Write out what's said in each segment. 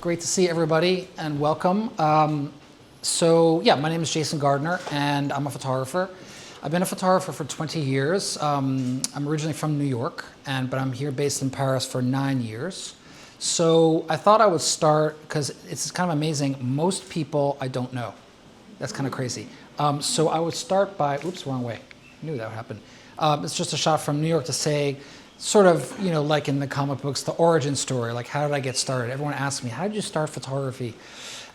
great to see everybody and welcome. My name is Jason Gardner and I'm a photographer. I've been a photographer for 20 years. I'm originally from New York, but I'm here based in Paris for 9 years. So I thought I would start, because it's kind of amazing, most people I don't know. That's kind of crazy. So I would start by, oops, wrong way. I knew that would happen. It's just a shot from New York to say, sort of, like in the comic books, the origin story, like how did I get started? Everyone asks me, how did you start photography?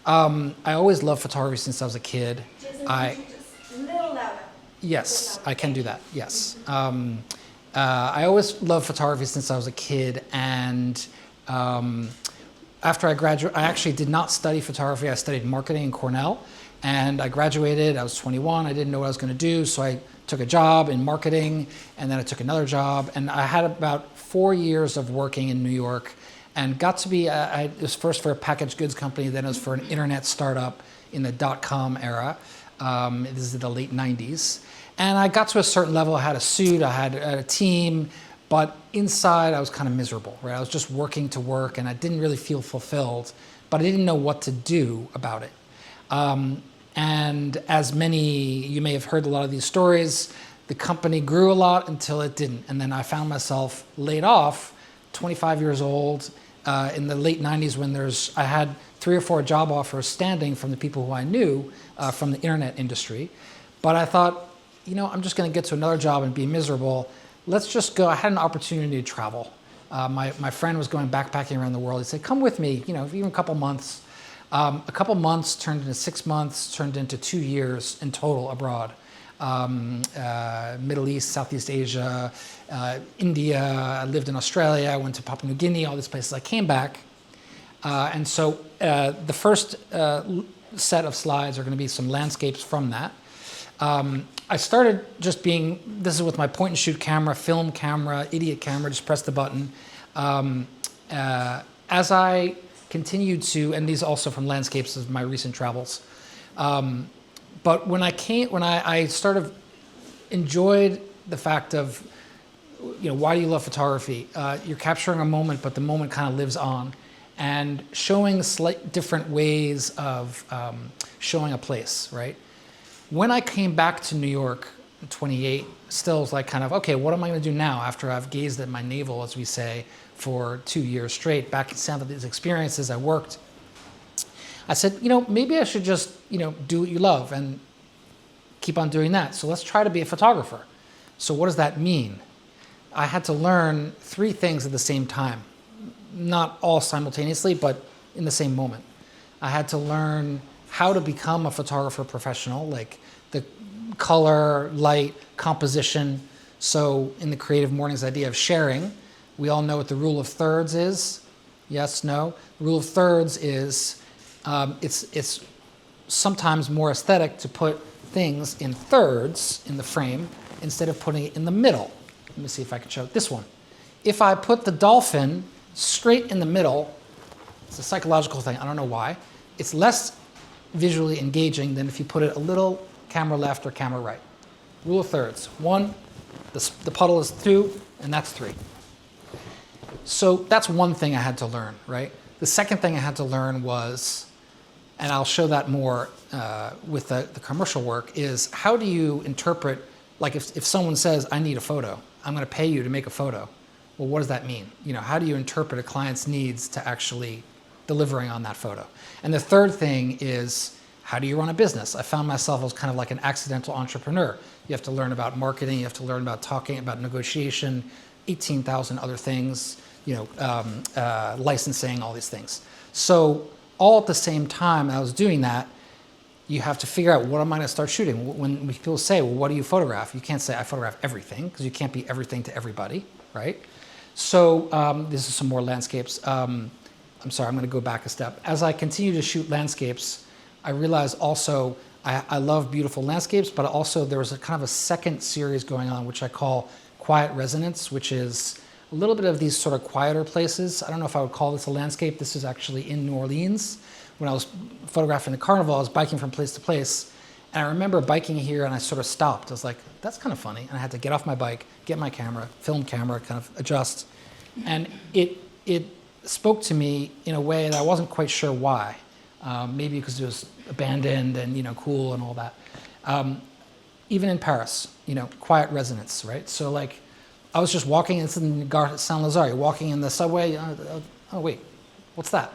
I always loved photography since I was a kid. Jason, could you just a little louder? Yes, I can do that, yes. I always loved photography since I was a kid, and after I graduated, I actually did not study photography. I studied marketing in Cornell, and I graduated. I was 21. I didn't know what I was going to do, so I took a job in marketing, and then I took another job, and I had about 4 years of working in New York, and got to be, it was first for a packaged goods company, then it was for an internet startup in the .com era. This is in the late 90s. And I got to a certain level. I had a suit, I had a team, but inside I was kind of miserable, right? I was just working to work, and I didn't really feel fulfilled, but I didn't know what to do about it. And as you may have heard a lot of these stories, the company grew a lot until it didn't. And then I found myself laid off, 25 years old, in the late 90s when I had 3 or 4 job offers standing from the people who I knew from the internet industry. But I thought, I'm just going to get to another job and be miserable. Let's just go. I had an opportunity to travel. My friend was going backpacking around the world. He said, come with me, even a couple months. A couple months turned into 6 months, turned into 2 years in total abroad. Middle East, Southeast Asia, India. I lived in Australia. I went to Papua New Guinea, all these places. I came back. And so the first set of slides are going to be some landscapes from that. I started just this is with my point and shoot camera, film camera, idiot camera, just press the button. As I continued to, and these also from landscapes of my recent travels. But when I sort of enjoyed the fact of, why do you love photography? You're capturing a moment, but the moment kind of lives on, and showing slight different ways of showing a place, right? When I came back to New York in 28, still was like kind of, okay, what am I going to do now after I've gazed at my navel, as we say, for 2 years straight, back in some of these experiences I worked. I said, maybe I should just, do what you love and keep on doing that. So let's try to be a photographer. So what does that mean? I had to learn 3 things at the same time. Not all simultaneously, but in the same moment. I had to learn how to become a photographer professional, like the color, light, composition. So in the Creative Mornings idea of sharing, we all know what the rule of thirds is. Yes, no? The rule of thirds is it's sometimes more aesthetic to put things in thirds in the frame instead of putting it in the middle. Let me see if I can show this one. If I put the dolphin straight in the middle, it's a psychological thing, I don't know why, it's less visually engaging than if you put it a little camera left or camera right. Rule of thirds. 1, the puddle is 2, and that's 3. So that's one thing I had to learn, right? The second thing I had to learn was, and I'll show that more with the commercial work, is how do you interpret, like if someone says, I need a photo, I'm going to pay you to make a photo. Well, what does that mean? How do you interpret a client's needs to actually delivering on that photo? And the third thing is, how do you run a business? I found myself as kind of like an accidental entrepreneur. You have to learn about marketing, you have to learn about talking, about negotiation, 18,000 other things, licensing, all these things. So all at the same time I was doing that, you have to figure out, what am I going to start shooting? When people say, well, what do you photograph? You can't say, I photograph everything, because you can't be everything to everybody, right? So this is some more landscapes. I'm sorry, I'm going to go back a step. As I continue to shoot landscapes, I realized also I love beautiful landscapes, but also there was a kind of a second series going on, which I call Quiet Resonance, which is a little bit of these sort of quieter places. I don't know if I would call this a landscape. This is actually in New Orleans. When I was photographing the carnival, I was biking from place to place. And I remember biking here and I sort of stopped. I was like, that's kind of funny. And I had to get off my bike, get my camera, film camera, kind of adjust. And it spoke to me in a way that I wasn't quite sure why. Maybe because it was abandoned and cool and all that. Even in Paris, quiet resonance, right? So like, I was just walking into the Gare Saint-Lazare, walking in the subway. Oh wait, what's that?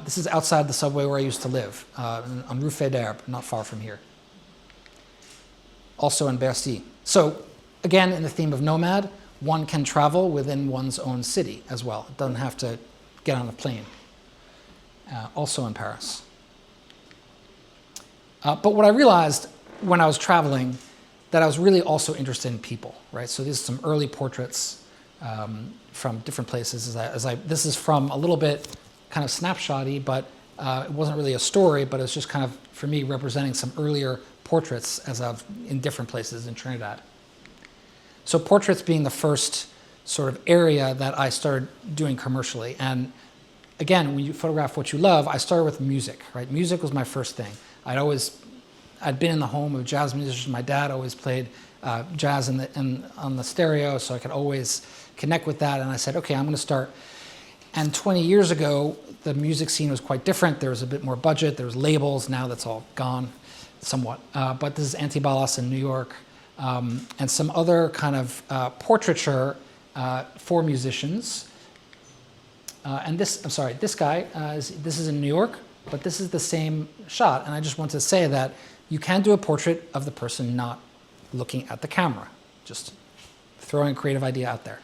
This is outside the subway where I used to live, on Rue Faidherbe, not far from here. Also in Bercy. So again, in the theme of nomad, one can travel within one's own city as well. It doesn't have to get on a plane. Also in Paris. But what I realized when I was traveling, that I was really also interested in people, right? So these are some early portraits from different places. This is from a little bit kind of snapshotty, but it wasn't really a story, but it's just kind of, for me, representing some earlier portraits in different places in Trinidad. So portraits being the first sort of area that I started doing commercially. And again, when you photograph what you love, I started with music, right? Music was my first thing. I'd been in the home of jazz musicians. My dad always played jazz on the stereo, so I could always connect with that. And I said, okay, I'm going to start. And 20 years ago, the music scene was quite different. There was a bit more budget. There was labels. Now that's all gone, somewhat. But this is Antibalas in New York, and some other kind of portraiture for musicians. And this guy, this is in New York, but this is the same shot. And I just want to say that you can do a portrait of the person not looking at the camera, just throwing a creative idea out there.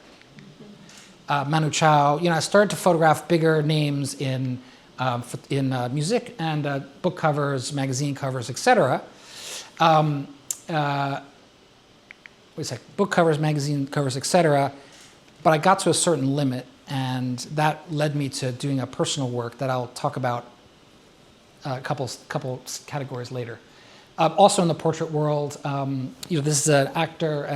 Manu Chao, I started to photograph bigger names in music and book covers, magazine covers, etc. Book covers, magazine covers, etc. But I got to a certain limit, and that led me to doing a personal work that I'll talk about a couple categories later. Also in the portrait world, this is an actor.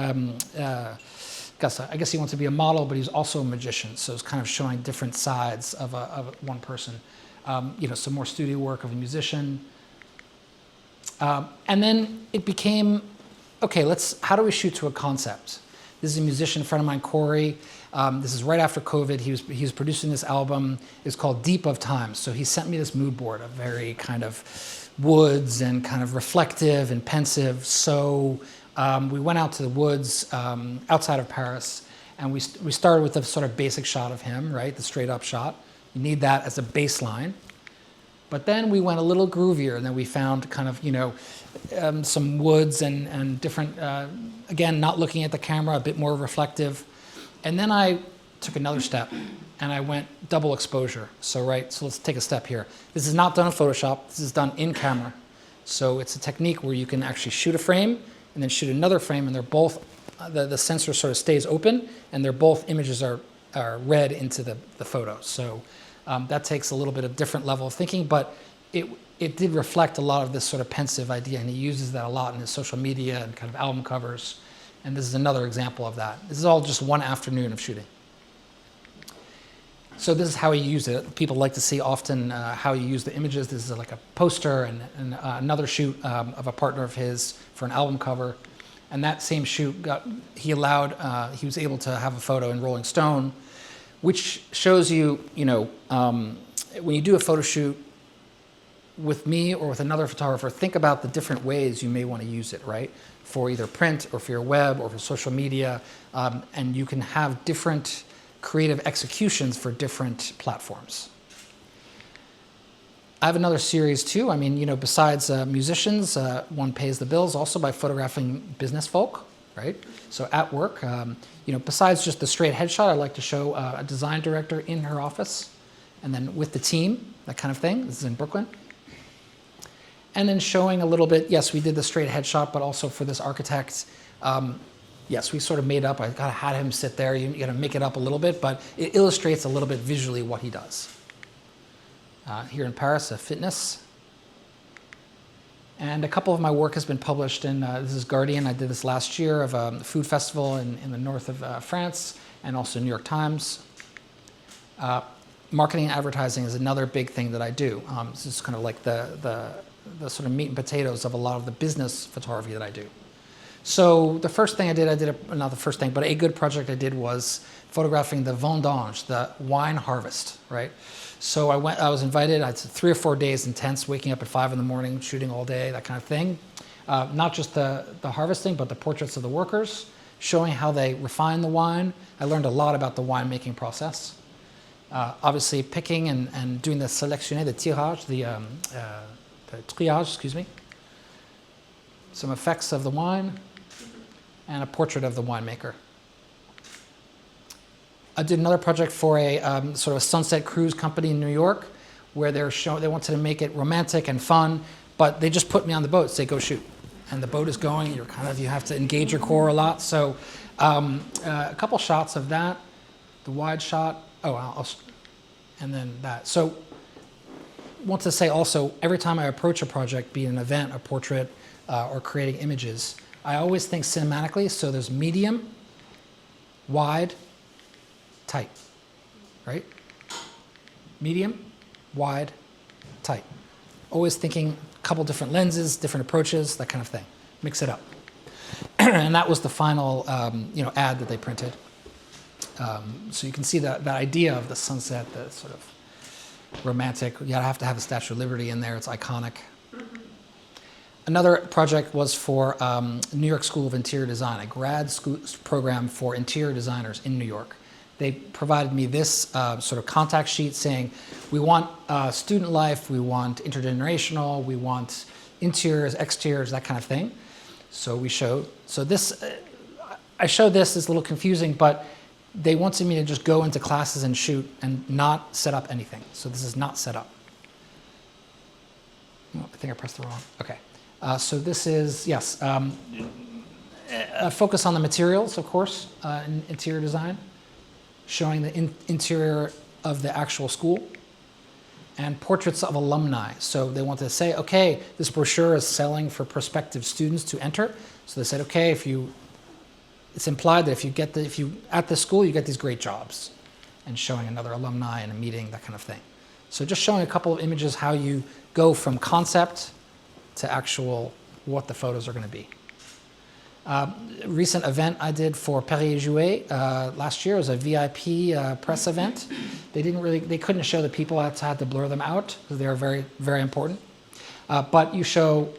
I guess he wants to be a model, but he's also a magician. So it's kind of showing different sides of one person. Some more studio work of a musician. And then it became, okay, how do we shoot to a concept? This is a musician friend of mine, Corey. This is right after COVID. He was producing this album. It's called Deep of Time. So he sent me this mood board, a very kind of woods and kind of reflective and pensive. So we went out to the woods outside of Paris, and we started with a sort of basic shot of him, right? The straight up shot. You need that as a baseline. But then we went a little groovier, and then we found kind of, some woods and different, again, not looking at the camera, a bit more reflective. And then I took another step, and I went double exposure. So let's take a step here. This is not done in Photoshop. This is done in camera. So it's a technique where you can actually shoot a frame and then shoot another frame, and they're both, the sensor sort of stays open, and they're both images are read into the photo. So that takes a little bit of different level of thinking, but it did reflect a lot of this sort of pensive idea, and he uses that a lot in his social media and kind of album covers. And this is another example of that. This is all just one afternoon of shooting. So this is how he used it. People like to see often how he used the images. This is like a poster and another shoot of a partner of his for an album cover. And that same shoot, he was able to have a photo in Rolling Stone, which shows you, when you do a photo shoot with me or with another photographer, think about the different ways you may want to use it, right? For either print or for your web or for social media. And you can have different creative executions for different platforms. I have another series too. Besides musicians, one pays the bills also by photographing business folk, right? So at work, besides just the straight headshot, I like to show a design director in her office, and then with the team, that kind of thing. This is in Brooklyn. And then showing a little bit, yes, we did the straight headshot, but also for this architect, yes, we sort of made up, I kind of had him sit there, you got to make it up a little bit, but it illustrates a little bit visually what he does. Here in Paris, fitness. And a couple of my work has been published in, this is Guardian, I did this last year, of a food festival in the north of France, and also New York Times. Marketing and advertising is another big thing that I do. This is kind of like the sort of meat and potatoes of a lot of the business photography that I do. So the first thing I did not the first thing, but a good project I did was photographing the vendange, the wine harvest, right? So I was invited, I had 3 or 4 days intense, waking up at 5 in the morning, shooting all day, that kind of thing. Not just the harvesting, but the portraits of the workers, showing how they refine the wine. I learned a lot about the winemaking process. Obviously picking and doing the sélectionné, the tirage, the triage, excuse me. Some effects of the wine, and a portrait of the winemaker. I did another project for a sort of a sunset cruise company in New York, where they wanted to make it romantic and fun, but they just put me on the boat, say go shoot, and the boat is going. You have to engage your core a lot. So a couple shots of that, the wide shot. And then that. So I want to say also, every time I approach a project, be it an event, a portrait, or creating images, I always think cinematically. So there's medium, wide, tight, right? Medium, wide, tight. Always thinking a couple different lenses, different approaches, that kind of thing. Mix it up. And that was the final ad that they printed. So you can see that idea of the sunset, the sort of romantic. You have to have the Statue of Liberty in there. It's iconic. Another project was for New York School of Interior Design, a grad school program for interior designers in New York. They provided me this sort of contact sheet saying, we want student life, we want intergenerational, we want interiors, exteriors, that kind of thing. So we showed. So this, I showed this. It's a little confusing, but they wanted me to just go into classes and shoot and not set up anything. So this is not set up. Oh, I think I pressed the wrong. Okay. So this is, yes, a focus on the materials, of course, in interior design, showing the interior of the actual school, and portraits of alumni. So they wanted to say, okay, this brochure is selling for prospective students to enter. So they said, okay, it's implied that if you at the school, you get these great jobs, and showing another alumni in a meeting, that kind of thing. So just showing a couple of images how you go from concept to actual what the photos are going to be. Recent event I did for Perrier-Jouet last year was a VIP press event. They couldn't show the people, I had to blur them out because they are very, very important. But you show,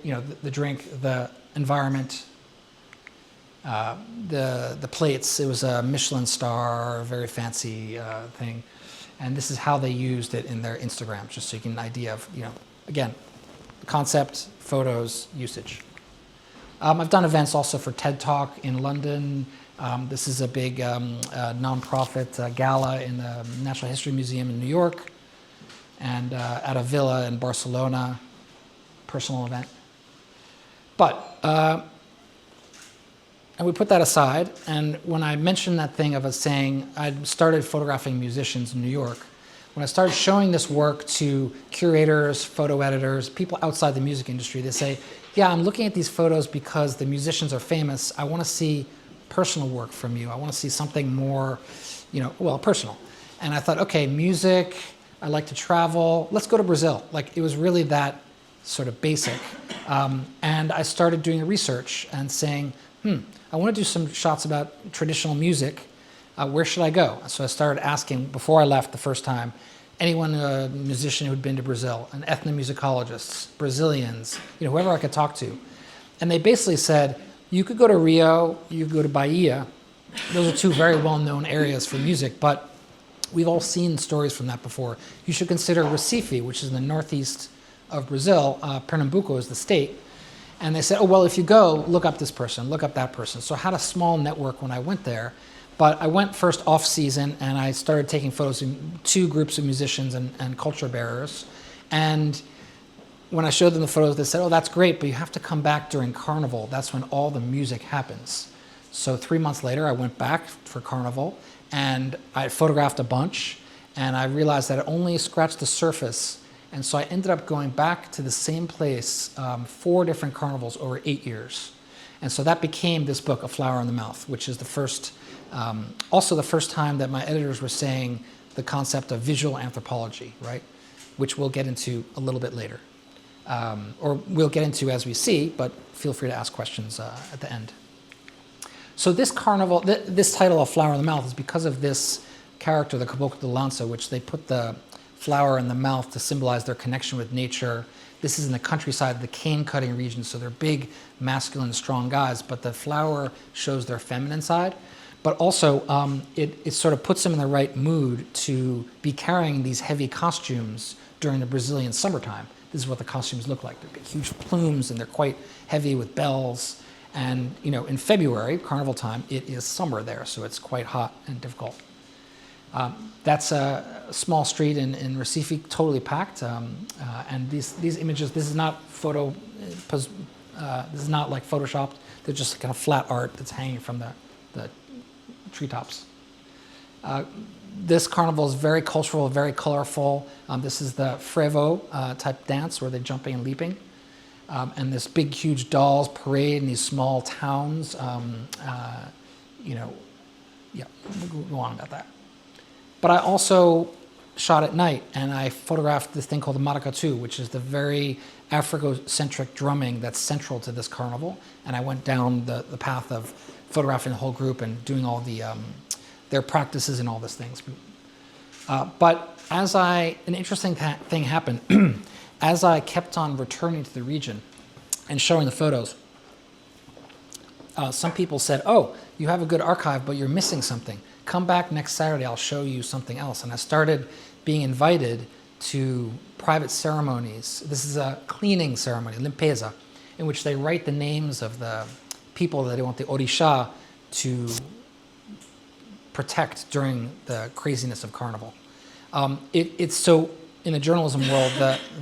the drink, the environment, the plates. It was a Michelin star, very fancy thing. And this is how they used it in their Instagram, just so you get an idea of, again, concept, photos, usage. I've done events also for TED Talk in London. This is a big nonprofit gala in the Natural History Museum in New York, and at a villa in Barcelona, personal event. But, and we put that aside, and when I mentioned that thing of us saying I'd started photographing musicians in New York, when I started showing this work to curators, photo editors, people outside the music industry, they say, yeah, I'm looking at these photos because the musicians are famous. I want to see personal work from you. I want to see something more, personal. And I thought, okay, music, I like to travel. Let's go to Brazil. Like, it was really that sort of basic. And I started doing research and saying, I want to do some shots about traditional music. Where should I go? So I started asking, before I left the first time, anyone, a musician who had been to Brazil, an ethnomusicologists, Brazilians, whoever I could talk to. And they basically said, you could go to Rio, you could go to Bahia. Those are two very well-known areas for music, but we've all seen stories from that before. You should consider Recife, which is in the northeast of Brazil. Pernambuco is the state. And they said, oh, well, if you go, look up this person, look up that person. So I had a small network when I went there. But I went first off-season, and I started taking photos of two groups of musicians and culture bearers. And when I showed them the photos, they said, oh, that's great, but you have to come back during Carnival. That's when all the music happens. So 3 months later, I went back for Carnival, and I photographed a bunch, and I realized that it only scratched the surface. And so I ended up going back to the same place 4 different carnivals over 8 years. And so that became this book, A Flower in the Mouth, which is the first, also the first time that my editors were saying the concept of visual anthropology, right? Which we'll get into a little bit later. Or we'll get into as we see, but feel free to ask questions at the end. So this carnival, this title of Flower in the Mouth is because of this character, the Caboclo de Lanza, which they put the flower in the mouth to symbolize their connection with nature. This is in the countryside, the cane cutting region, so they're big, masculine, strong guys, but the flower shows their feminine side. But also, it sort of puts them in the right mood to be carrying these heavy costumes during the Brazilian summertime. This is what the costumes look like. They've got huge plumes and they're quite heavy with bells. And in February, carnival time, it is summer there, so it's quite hot and difficult. That's a small street in Recife, totally packed. And these images, this is not this is not like photoshopped. They're just kind of flat art that's hanging from the treetops. This carnival is very cultural, very colorful. This is the frevo type dance where they're jumping and leaping. And this big, huge dolls parade in these small towns. Yeah, we'll go on about that. But I also shot at night, and I photographed this thing called the maracatu, which is the very Afrocentric drumming that's central to this carnival. And I went down the path of photographing the whole group and doing all their practices and all these things. But an interesting thing happened. As I kept on returning to the region and showing the photos, some people said, "Oh, you have a good archive, but you're missing something. Come back next Saturday, I'll show you something else." And I started being invited to private ceremonies. This is a cleaning ceremony, limpeza, in which they write the names of the people that they want the orisha to protect during the craziness of carnival. It's so, in the journalism world,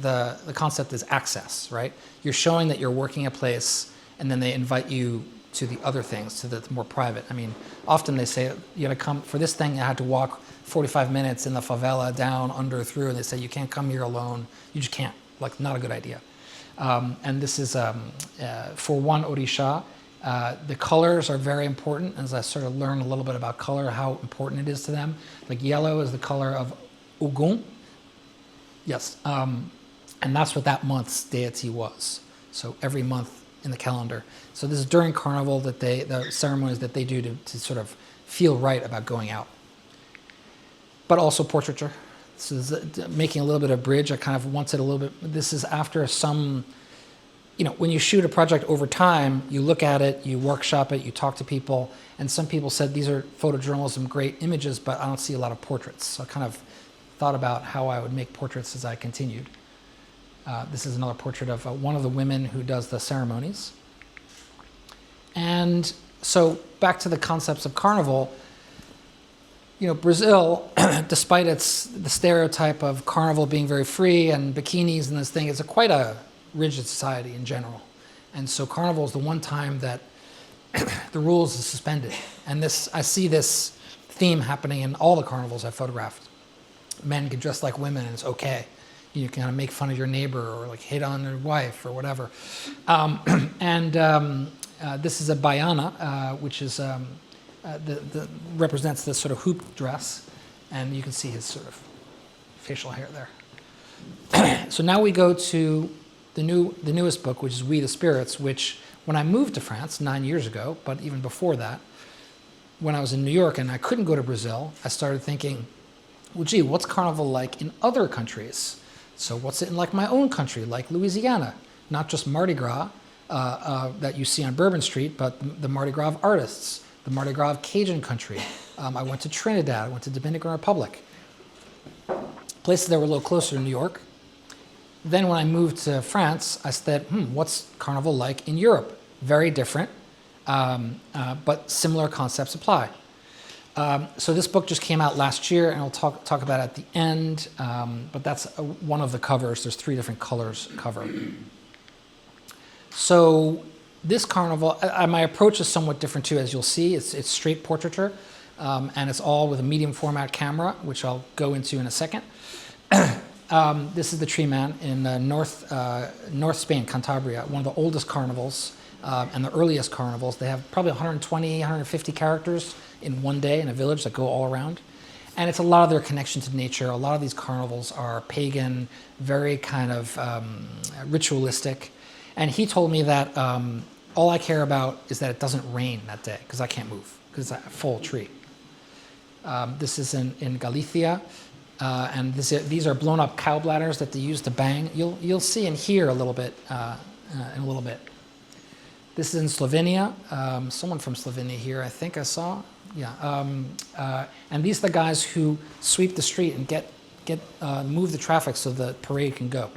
the concept is access, right? You're showing that you're working a place, and then they invite you to the other things, to the more private. I mean, often they say, you gotta come, for this thing I had to walk 45 minutes in the favela, down, under, through, and they say, you can't come here alone. You just can't, like, not a good idea. And this is, for one orisha, the colors are very important. As I sort of learn a little bit about color, how important it is to them. Like yellow is the color of Ogun. Yes, and that's what that month's deity was. So every month in the calendar. So this is during carnival that the ceremonies that they do to sort of feel right about going out. But also portraiture. This is making a little bit of bridge. I kind of wanted a little bit, this is after some, when you shoot a project over time, you look at it, you workshop it, you talk to people, and some people said these are photojournalism, great images, but I don't see a lot of portraits. So I kind of thought about how I would make portraits as I continued. This is another portrait of one of the women who does the ceremonies. And so back to the concepts of carnival, Brazil, despite the stereotype of carnival being very free and bikinis and this thing, is quite a rigid society in general. And so carnival is the one time that the rules is suspended. And I see this theme happening in all the carnivals I photographed. Men can dress like women and it's okay. You can kind of make fun of your neighbor or like hit on your wife or whatever. This is a baiana, which is represents this sort of hoop dress, and you can see his sort of facial hair there. So now we go to the newest book, which is We the Spirits, which when I moved to France 9 years ago, but even before that, when I was in New York and I couldn't go to Brazil, I started thinking, well, gee, what's carnival like in other countries? So what's it in like my own country, like Louisiana? Not just Mardi Gras that you see on Bourbon Street, but the Mardi Gras of artists, the Mardi Gras of Cajun country. I went to Trinidad, I went to Dominican Republic. Places that were a little closer to New York. Then when I moved to France, I said, what's carnival like in Europe? Very different, but similar concepts apply. So this book just came out last year, and I'll talk about it at the end, but that's one of the covers. There's 3 different colors cover. So this carnival, my approach is somewhat different too, as you'll see. It's straight portraiture, and it's all with a medium format camera, which I'll go into in a second. This is the Tree Man in North Spain, Cantabria, one of the oldest carnivals and the earliest carnivals. They have probably 120, 150 characters in one day in a village that go all around. And it's a lot of their connection to nature. A lot of these carnivals are pagan, very kind of ritualistic. And he told me that all I care about is that it doesn't rain that day because I can't move because it's a full tree. This is in Galicia, and these are blown up cow bladders that they use to bang. You'll see and hear a little bit in a little bit. This is in Slovenia. Someone from Slovenia here, I think I saw. Yeah, and these are the guys who sweep the street and move the traffic so the parade can go.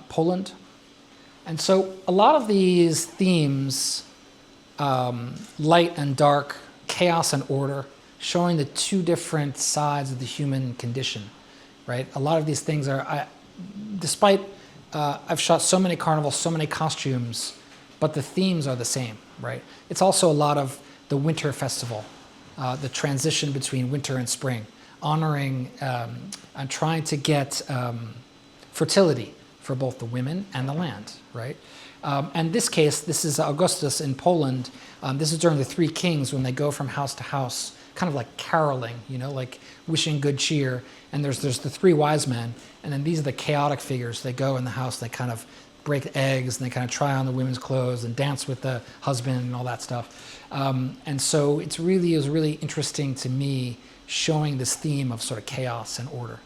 Poland. And so a lot of these themes, light and dark, chaos and order, showing the two different sides of the human condition, right? A lot of these things are, despite I've shot so many carnivals, so many costumes, but the themes are the same, right? It's also a lot of the winter festival, the transition between winter and spring, honoring and trying to get fertility for both the women and the land, right? And this case, this is Augustus in Poland. This is during the Three Kings when they go from house to house, kind of like caroling, like wishing good cheer. And there's the three wise men, and then these are the chaotic figures. They go in the house, they kind of break eggs, and they kind of try on the women's clothes and dance with the husband and all that stuff. And so it was really interesting to me showing this theme of sort of chaos and order.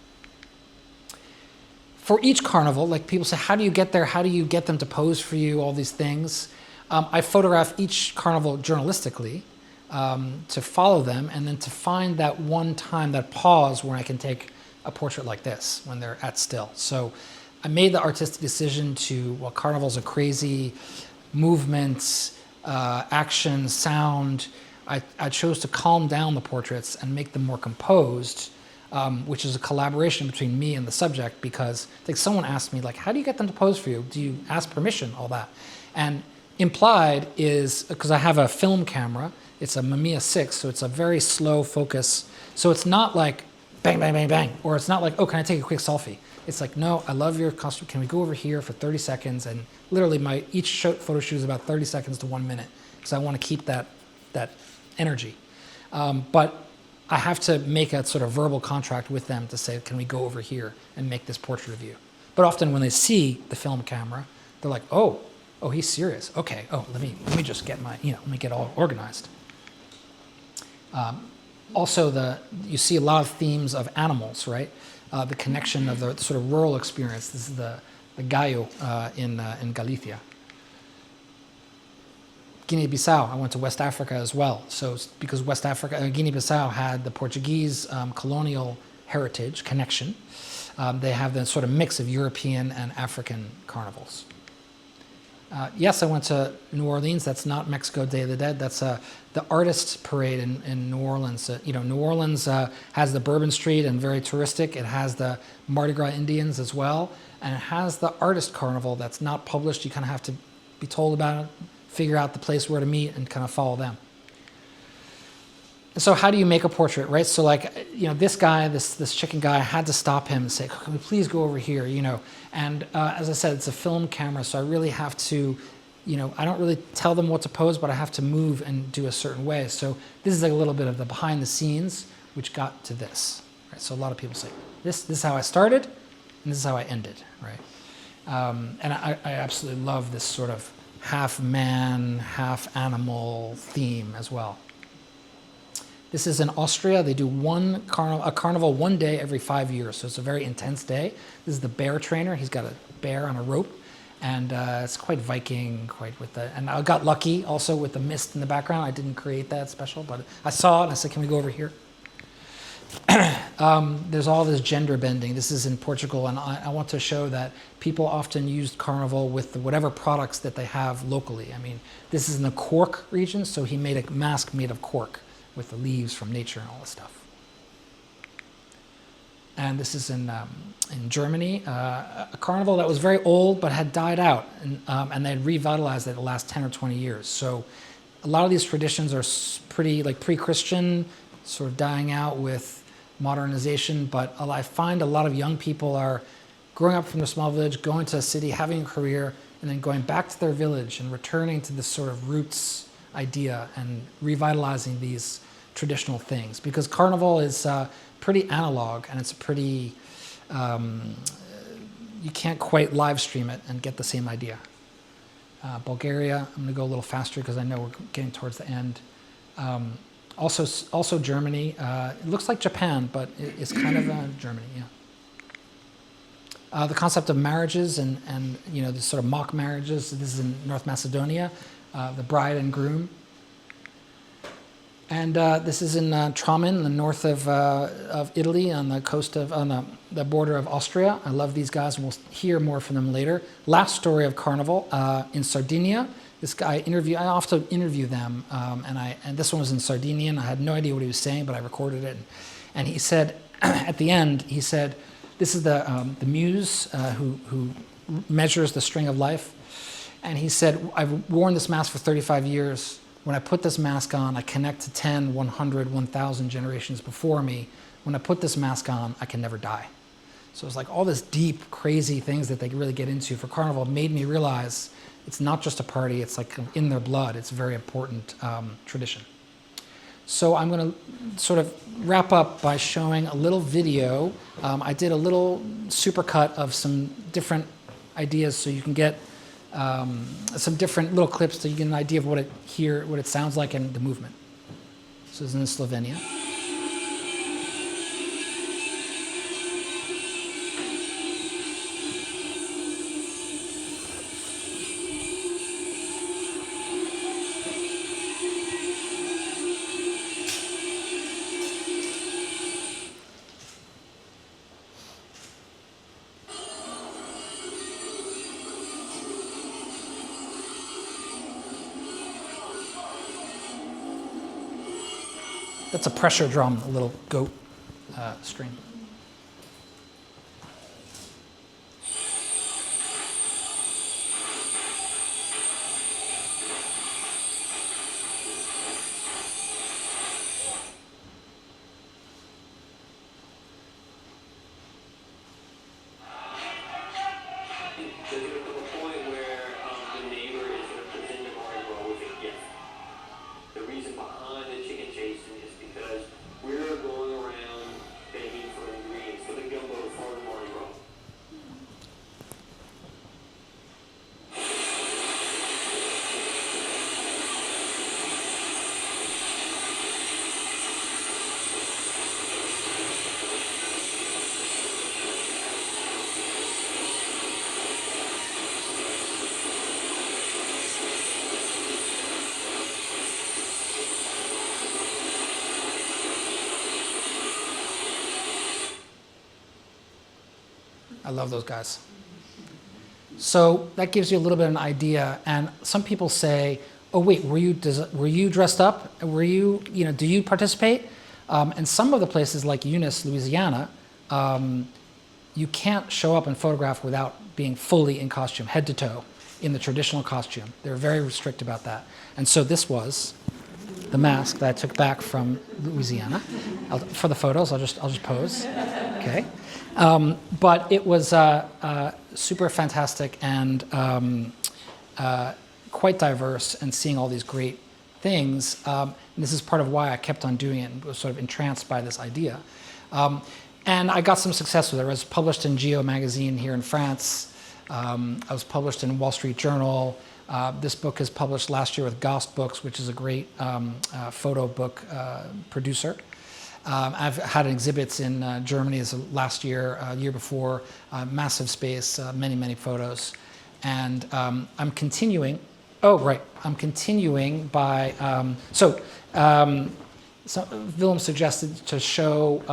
For each carnival, like people say, how do you get there? How do you get them to pose for you? All these things. I photograph each carnival journalistically to follow them, and then to find that one time, that pause where I can take a portrait like this when they're at still. So I made the artistic decision carnivals are crazy, movements, action, sound. I chose to calm down the portraits and make them more composed, which is a collaboration between me and the subject, because I think someone asked me, like, how do you get them to pose for you? Do you ask permission, all that? And implied is, because I have a film camera, it's a Mamiya 6, so it's a very slow focus. So it's not like bang, bang, bang, bang, or it's not like, oh, can I take a quick selfie? It's like, no, I love your costume. Can we go over here for 30 seconds? And literally each photo shoot is about 30 seconds to 1 minute, because I want to keep that energy. But I have to make a sort of verbal contract with them to say, can we go over here and make this portrait of you? But often when they see the film camera, they're like, oh, he's serious. Okay, let me just get let me get all organized. Also, you see a lot of themes of animals, right? The connection of the sort of rural experience. This is the gallo in Galicia. Guinea-Bissau, I went to West Africa as well. So because Guinea-Bissau had the Portuguese colonial heritage connection, they have the sort of mix of European and African carnivals. Yes, I went to New Orleans. That's not Mexico Day of the Dead. That's the artist parade in New Orleans. New Orleans has the Bourbon Street and very touristic. It has the Mardi Gras Indians as well. And it has the artist carnival that's not published. You kind of have to be told about it, figure out the place where to meet, and kind of follow them. And so how do you make a portrait, right? So this guy, this chicken guy, I had to stop him and say, can we please go over here, And as I said, it's a film camera, so I really have to, I don't really tell them what to pose, but I have to move and do a certain way. So this is like a little bit of the behind the scenes, which got to this, right? So a lot of people say, this is how I started, and this is how I ended, right? And I absolutely love this sort of half man, half animal theme as well. This is in Austria. They do a carnival 1 day every 5 years, so it's a very intense day. This is the bear trainer. He's got a bear on a rope, and it's quite Viking, and I got lucky also with the mist in the background. I didn't create that special, but I saw it and I said, can we go over here? There's all this gender bending. This is in Portugal, and I want to show that people often use carnival with whatever products that they have locally. I mean, this is in the cork region, so he made a mask made of cork with the leaves from nature and all this stuff. And this is in Germany, a carnival that was very old but had died out, and they had revitalized it the last 10 or 20 years. So a lot of these traditions are pretty pre-Christian, sort of dying out with modernization, but I find a lot of young people are growing up from a small village, going to a city, having a career, and then going back to their village and returning to this sort of roots idea and revitalizing these traditional things, because carnival is pretty analog, and it's pretty you can't quite live stream it and get the same idea. Bulgaria. I'm going to go a little faster because I know we're getting towards the end. Also Germany. It looks like Japan, but it's kind of Germany, yeah. The concept of marriages and these sort of mock marriages. This is in North Macedonia, the bride and groom. And this is in Tramin, the north of Italy, on the coast of the border of Austria. I love these guys, and we'll hear more from them later. Last story of Carnival in Sardinia. This guy I often interview them, and this one was in Sardinian. I had no idea what he was saying, but I recorded it. And he said, at the end, he said, this is the muse who measures the string of life. And he said, I've worn this mask for 35 years. When I put this mask on, I connect to 10, 100, 1,000 generations before me. When I put this mask on, I can never die. So it's like all this deep, crazy things that they really get into for Carnival made me realize it's not just a party, it's like in their blood. It's a very important tradition. So I'm going to sort of wrap up by showing a little video. I did a little supercut of some different ideas so you can get some different little clips so you get an idea of what it sounds like in the movement. So this is in Slovenia. That's a pressure drum, a little goat string. I love those guys. So that gives you a little bit of an idea. And some people say, "Oh wait, were you dressed up? Do you participate?" And some of the places like Eunice, Louisiana, you can't show up and photograph without being fully in costume, head to toe, in the traditional costume. They're very strict about that. And so this was the mask that I took back from Louisiana. For the photos, I'll just pose. Okay. But it was super fantastic and quite diverse, and seeing all these great things. And this is part of why I kept on doing it and was sort of entranced by this idea. And I got some success with it. I was published in Geo magazine here in France. I was published in Wall Street Journal. This book is published last year with Gost Books, which is a great photo book producer. I've had exhibits in Germany last year, year before, massive space, many, many photos. And I'm continuing. Oh, right. I'm continuing by, so Willem suggested to show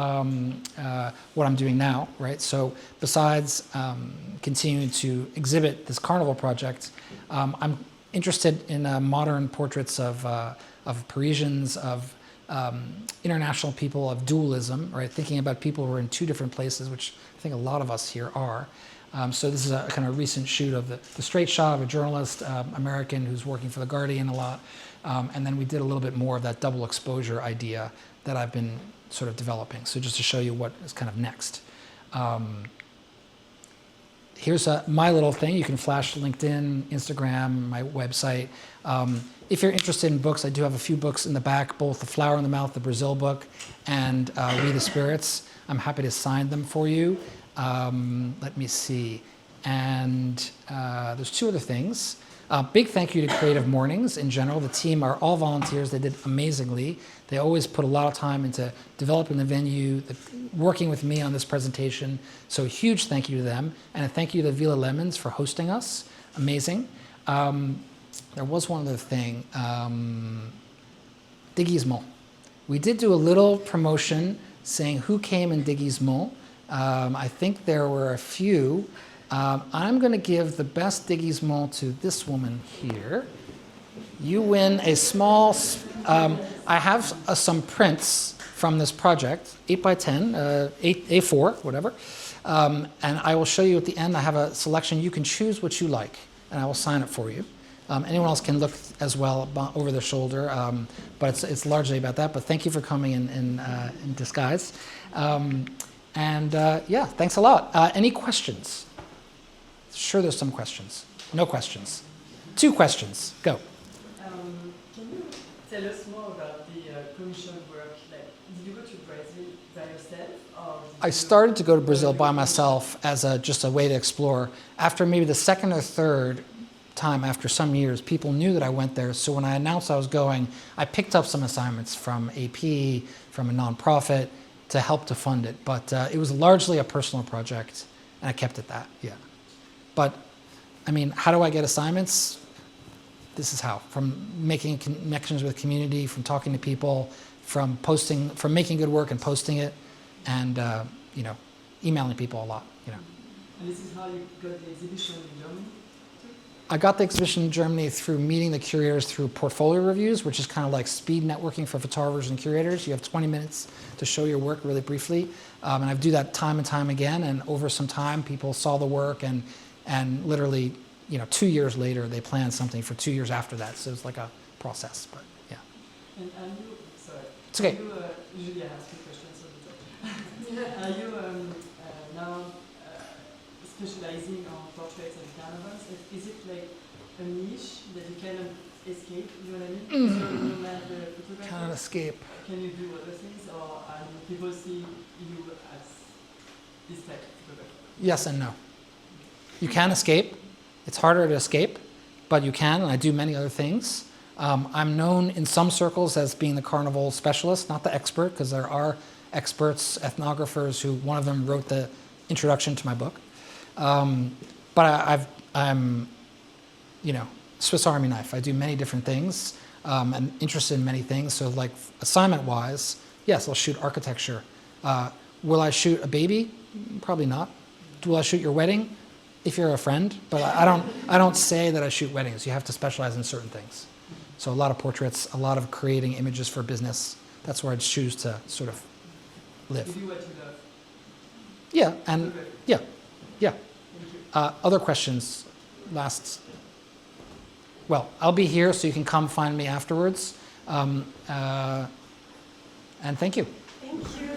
what I'm doing now, right? So besides continuing to exhibit this Carnival project, I'm interested in modern portraits of Parisians, of international people, of dualism, right? Thinking about people who are in two different places, which I think a lot of us here are. So this is a kind of recent shoot of the straight shot of a journalist, American, who's working for The Guardian a lot. And then we did a little bit more of that double exposure idea that I've been sort of developing. So just to show you what is kind of next. Here's my little thing. You can flash LinkedIn, Instagram, my website. If you're interested in books, I do have a few books in the back, both The Flower in the Mouth, the Brazil book, and We the Spirits. I'm happy to sign them for you. Let me see. And there's two other things. Big thank you to Creative Mornings in general. The team are all volunteers. They did amazingly. They always put a lot of time into developing the venue, working with me on this presentation. So a huge thank you to them. And a thank you to Villa Lemons for hosting us. Amazing. There was one other thing. Déguisement. We did do a little promotion saying who came in déguisement. I think there were a few. I'm going to give the best déguisement to this woman here. You win a small, I have some prints from this project, 8 by 10, A4, whatever. And I will show you at the end. I have a selection. You can choose what you like, and I will sign it for you. Anyone else can look as well over their shoulder, but it's largely about that. But thank you for coming in disguise. Yeah, thanks a lot. Any questions? Sure, there's some questions. No questions. 2 questions. Go. Can you tell us more about the commission work? Like, did you go to Brazil by yourself? Or I started to go to Brazil by myself as just a way to explore. After maybe the second or third time, after some years, people knew that I went there. So when I announced I was going, I picked up some assignments from AP, from a nonprofit, to help to fund it. But it was largely a personal project, and I kept it that, yeah. But, I mean, how do I get assignments? This is how. From making connections with community, from talking to people, from posting, from making good work and posting it, and, you know, emailing people a lot, you know. And this is how you got the exhibition in Germany? I got the exhibition in Germany through meeting the curators through portfolio reviews, which is kind of like speed networking for photographers and curators. You have 20 minutes to show your work really briefly. And I do that time and time again. And over some time, people saw the work, and literally, you know, 2 years later, they planned something for 2 years after that. So it was like a process, but yeah. And are you, sorry. It's okay. Are you, usually I ask you questions all the time. Are you now specializing on portraits and carnivals? Is it like a niche that you cannot escape? You know what I mean? You're a nomad photographer. Cannot escape. Can you do other things, or do people see you as this type of photographer? Yes and no. You can escape. It's harder to escape, but you can, and I do many other things. I'm known in some circles as being the carnival specialist, not the expert, because there are experts, ethnographers, who one of them wrote the introduction to my book. But I'm, you know, Swiss Army knife. I do many different things. I'm interested in many things. So like assignment-wise, yes, I'll shoot architecture. Will I shoot a baby? Probably not. Will I shoot your wedding? If you're a friend. But I don't say that I shoot weddings. You have to specialize in certain things. So a lot of portraits, a lot of creating images for business. That's where I choose to sort of live. You do what you love. Yeah, and Okay. yeah. Thank you. Other questions? Well, I'll be here, so you can come find me afterwards. And thank you. Thank you.